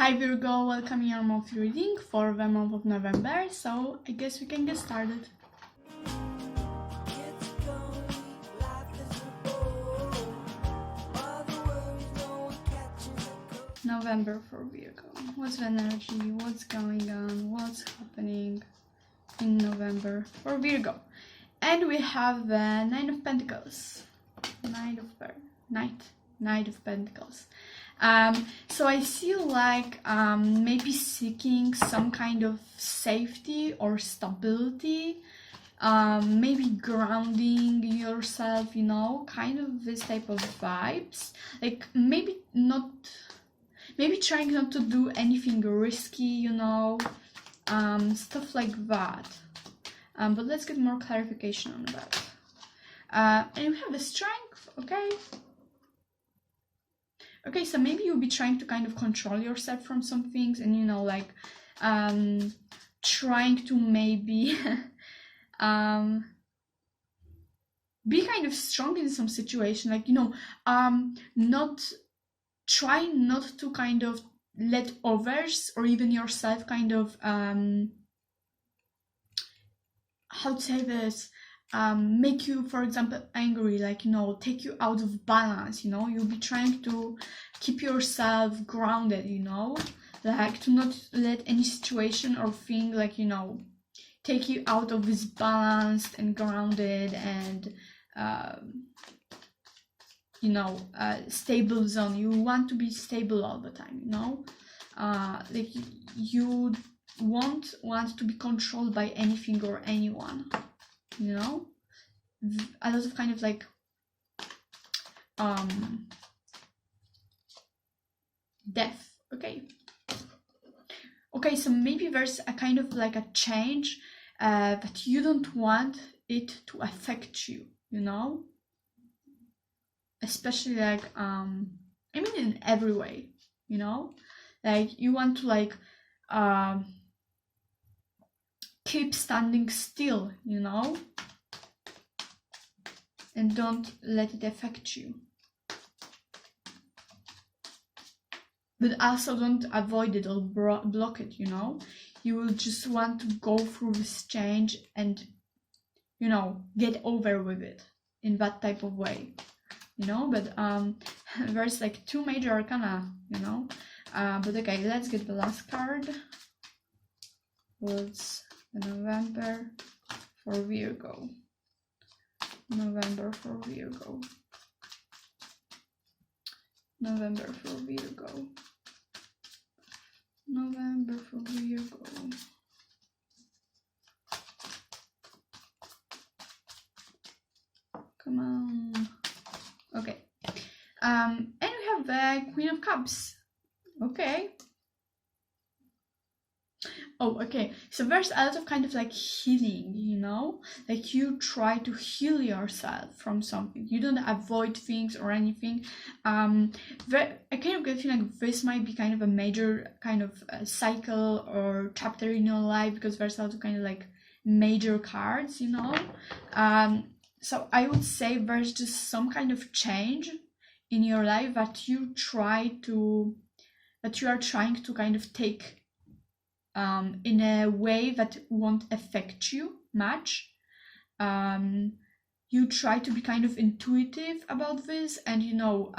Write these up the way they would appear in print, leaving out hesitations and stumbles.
Hi Virgo, welcome your monthly reading for the month of November. So I guess we can get started. November for Virgo. What's the energy? What's going on? What's happening in November for Virgo? And we have the Nine of Pentacles. Knight of Pentacles. So I feel like maybe seeking some kind of safety or stability, maybe grounding yourself, you know, kind of this type of vibes. Like maybe trying not to do anything risky, you know, stuff like that. But let's get more clarification on that. And we have the Strength, okay? Okay, so maybe you'll be trying to kind of control yourself from some things and, you know, like, trying to maybe be kind of strong in some situation, like, you know, try not to kind of let others or even yourself kind of, how to say this, make you, for example, angry, like, you know, take you out of balance, you know. You'll be trying to keep yourself grounded, you know, like to not let any situation or thing, like, you know, take you out of this balanced and grounded and you know, stable zone. You want to be stable all the time, you know, like you won't want to be controlled by anything or anyone, you know. A lot of kind of like death. Okay, so maybe there's a kind of like a change that you don't want it to affect you, you know, especially like I mean in every way, you know, like you want to like keep standing still, you know, and don't let it affect you. But also don't avoid it or block it, you know. You will just want to go through this change and, you know, get over with it in that type of way, you know. But there's like two major arcana, you know. But okay, let's get the last card. What's the November for Virgo? November for Virgo. November for Virgo. November for Virgo. Come on. Okay. And we have the Queen of Cups. Okay. Oh, okay. So there's a lot of kind of like healing, you know? Like you try to heal yourself from something. You don't avoid things or anything. I kind of get feeling like this might be kind of a major kind of cycle or chapter in your life, because there's a lot of kind of like major cards, you know? So I would say there's just some kind of change in your life that you are trying to kind of take in a way that won't affect you much. You try to be kind of intuitive about this and, you know,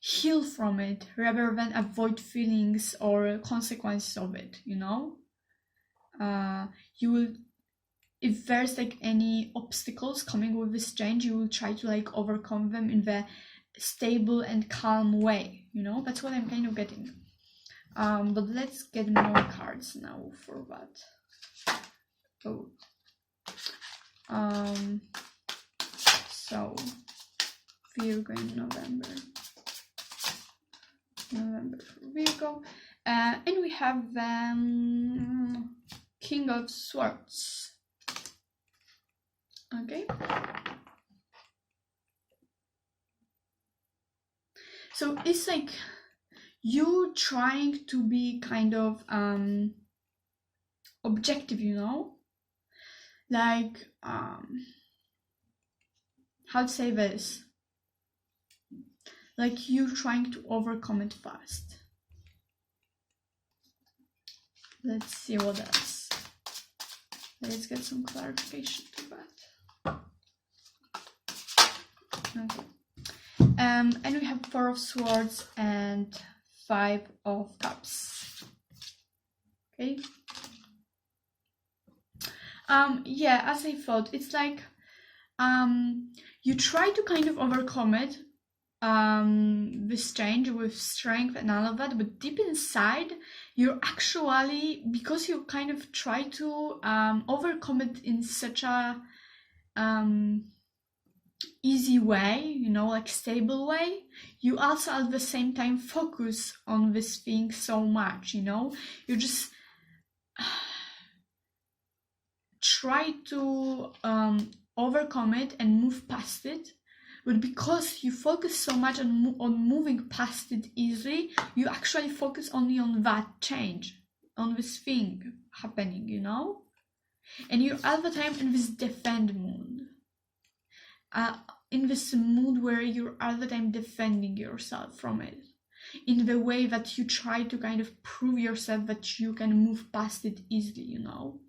heal from it rather than avoid feelings or consequences of it, you know. You will, if there's like any obstacles coming with this change, you will try to like overcome them in the stable and calm way, you know. That's what I'm kind of getting. But let's get more cards now for that. Oh. So Virgo in November. November for Virgo. And we have King of Swords. Okay. So it's like you trying to be kind of objective, you know, like how to say this, like you trying to overcome it fast, Let's see what else. Let's get some clarification to that. Okay. And we have 4 of Swords and 5 of Cups. Okay. Yeah, as I thought, it's like you try to kind of overcome it, this change with strength and all of that, but deep inside you're actually, because you kind of try to overcome it in such a easy way, you know, like stable way, you also at the same time focus on this thing so much, you know, you just try to overcome it and move past it. But because you focus so much on moving past it easily, you actually focus only on that change, on this thing happening, you know? And you're all the time in this defend mood. In this mood where you're all the time defending yourself from it. In the way that you try to kind of prove yourself that you can move past it easily, you know?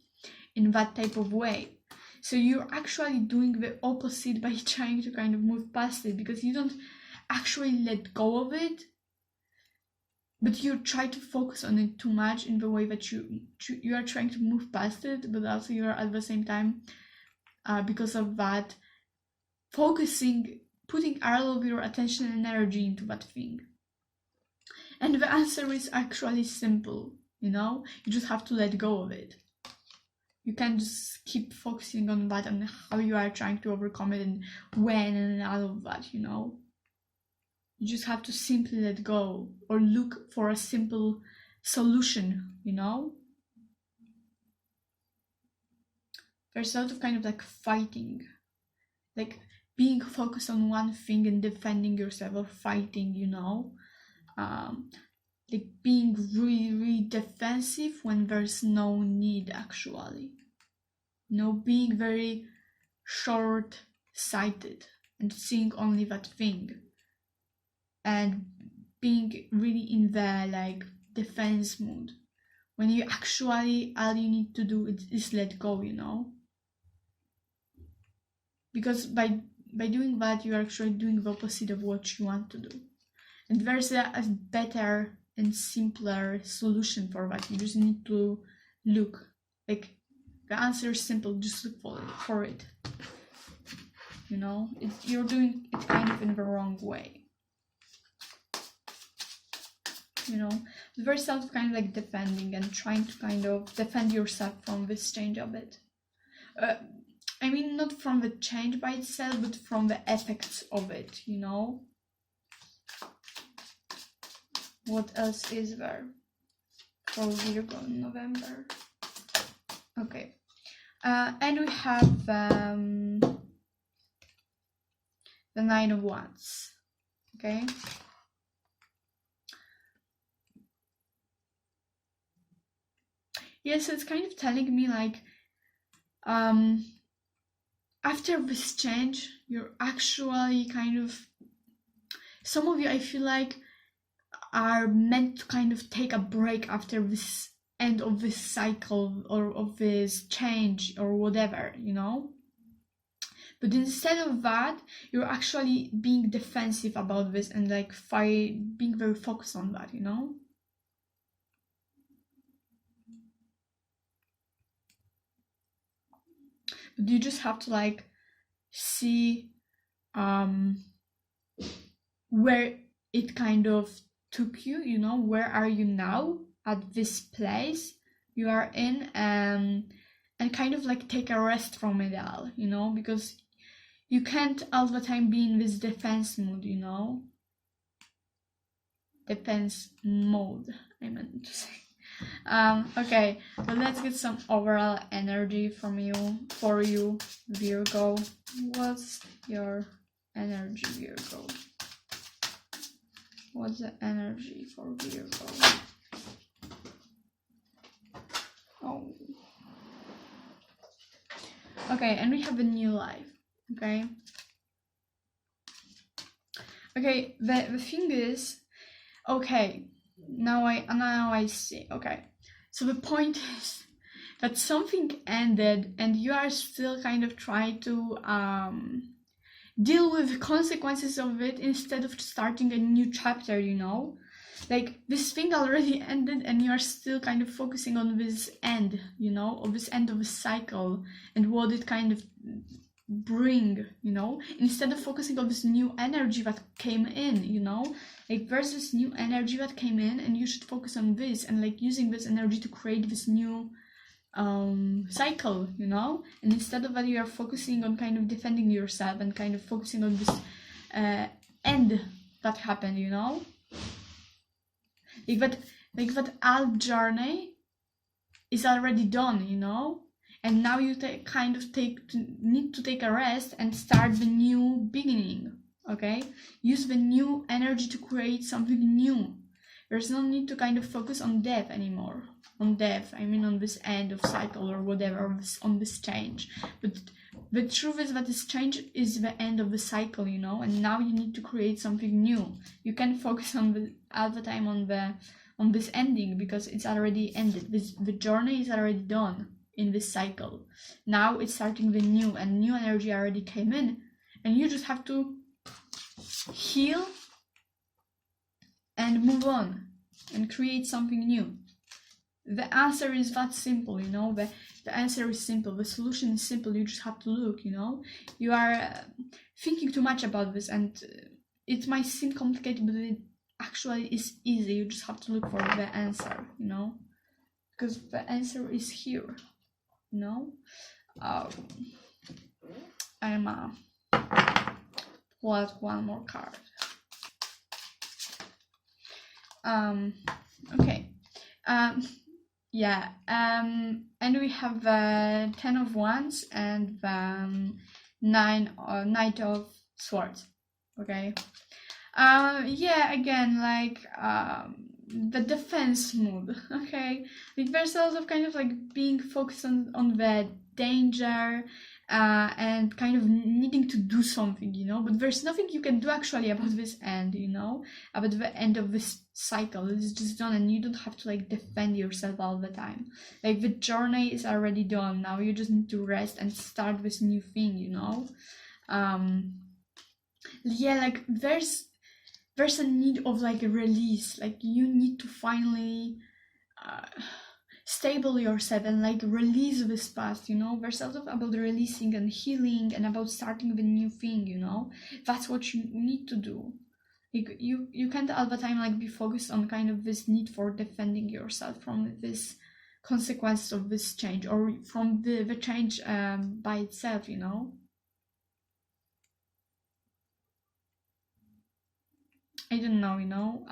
In that type of way. So you're actually doing the opposite by trying to kind of move past it, because you don't actually let go of it, but you try to focus on it too much in the way that you are trying to move past it, but also you're at the same time, because of that, focusing, putting all of your attention and energy into that thing. And the answer is actually simple, you know? You just have to let go of it. You can't just keep focusing on that and how you are trying to overcome it and when and all of that, you know? You just have to simply let go or look for a simple solution, you know? There's a lot of kind of like fighting, like being focused on one thing and defending yourself or fighting, you know? Like being really, really defensive when there's no need actually. You know, being very short-sighted and seeing only that thing. And being really in the like defense mood. When you actually, all you need to do is let go, you know? Because by doing that, you're actually doing the opposite of what you want to do. And there's a better and simpler solution for that. You just need to look. Like, the answer is simple, just look for it. You know, you're doing it kind of in the wrong way. You know, there's a lot of kind of like defending and trying to kind of defend yourself from this change a bit. I mean, not from the change by itself, but from the effects of it, you know? What else is there for Virgo in November? Okay. And we have the 9 of Wands. Okay. Yeah, so it's kind of telling me like, after this change, you're actually kind of, some of you, I feel like, are meant to kind of take a break after this end of this cycle or of this change or whatever, you know? But instead of that, you're actually being defensive about this and like being very focused on that, you know? But you just have to like see where it kind of took you, you know, where are you now at this place you are in, and kind of like take a rest from it all, you know, because you can't all the time be in this defense mood, you know. Defense mode, I meant to say. Okay, but let's get some overall energy from you, for you, Virgo. What's your energy, Virgo? What's the energy for Virgo? Oh. Okay, and we have a new life. Okay. Okay, the thing is, okay, now I see. Okay, So the point is that something ended and you are still kind of trying to deal with the consequences of it instead of starting a new chapter, you know? Like, this thing already ended and you are still kind of focusing on this end, you know, of this end of a cycle and what it kind of bring, you know, instead of focusing on this new energy that came in, you know, like there's this new energy that came in and you should focus on this and like using this energy to create this new cycle, you know. And instead of that, you are focusing on kind of defending yourself and kind of focusing on this end that happened, you know. Like that alt journey is already done, you know, and now you need to take a rest and start the new beginning. Okay, use the new energy to create something new. There's no need to kind of focus on death anymore. On death, I mean on this end of cycle or whatever, on this change. But the truth is that this change is the end of the cycle, you know, and now you need to create something new. You can focus on all the time on this ending because it's already ended. The journey is already done in this cycle. Now it's starting the new, and new energy already came in, and you just have to heal and move on and create something new. The answer is that simple, you know. The answer is simple. The solution is simple. You just have to look, you know. You are thinking too much about this, and it might seem complicated, but it actually is easy. You just have to look for the answer, you know, because the answer is here, you know. I'm pull out one more card. Okay. Yeah, and we have the 10 of Wands and the Knight of Swords. Okay. Yeah, again, like the defense mood. Okay, like there's a lot of kind of like being focused on the danger and kind of needing to do something, you know, but there's nothing you can do actually about this end, you know, about the end of this cycle. It's just done, and you don't have to like defend yourself all the time. Like the journey is already done. Now you just need to rest and start this new thing, you know. Yeah, like there's a need of like a release. Like you need to finally stable yourself and like release this past, you know. There's a lot about releasing and healing and about starting the new thing, you know. That's what you need to do. Like you can't all the time like be focused on kind of this need for defending yourself from this consequences of this change or from the change by itself, you know. I don't know, you know.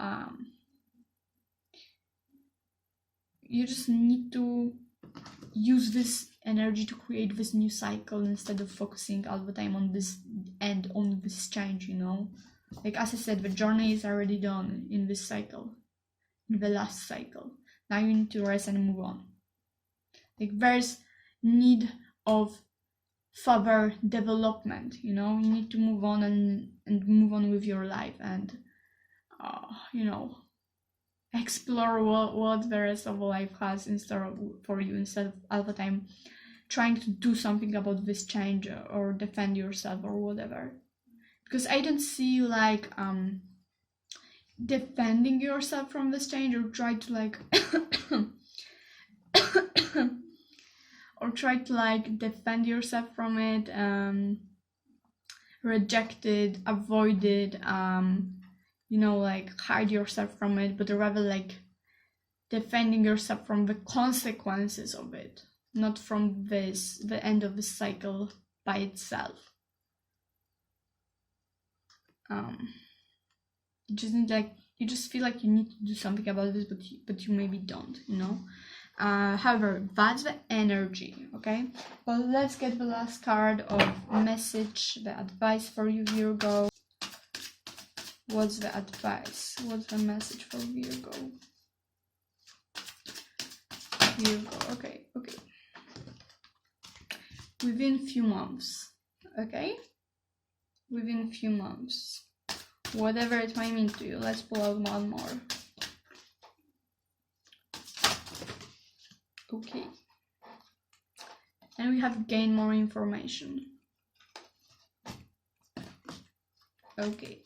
You just need to use this energy to create this new cycle instead of focusing all the time on this end, on this change, you know. Like as I said, the journey is already done in this cycle, in the last cycle. Now you need to rest and move on. Like there's need of further development, you know. You need to move on and move on with your life and you know, explore what the rest of life has in store for you instead of all the time trying to do something about this change or defend yourself or whatever. Because I don't see you like defending yourself from this change or try to like or try to like defend yourself from it, reject it, avoid it, you know, like hide yourself from it, but rather like defending yourself from the consequences of it, not from the end of the cycle by itself. You just feel like you need to do something about this, but you maybe don't, you know. However, that's the energy. Okay, well, let's get the last card of message, the advice for you, Virgo. What's the advice? What's the message for Virgo? Okay. Within few months, okay? Within few months. Whatever it might mean to you. Let's pull out one more. Okay. And we have gain more information. Okay.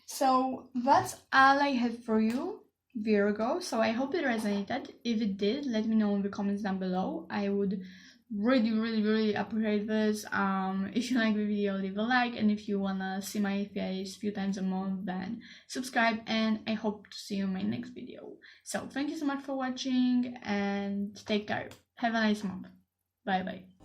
So that's all I had for you, Virgo. So I hope it resonated. If it did, let me know in the comments down below. I would really appreciate this. If you like the video, leave a like, and if you wanna see my face a few times a month, then subscribe, and I hope to see you in my next video. So thank you so much for watching, and take care. Have a nice month. Bye bye.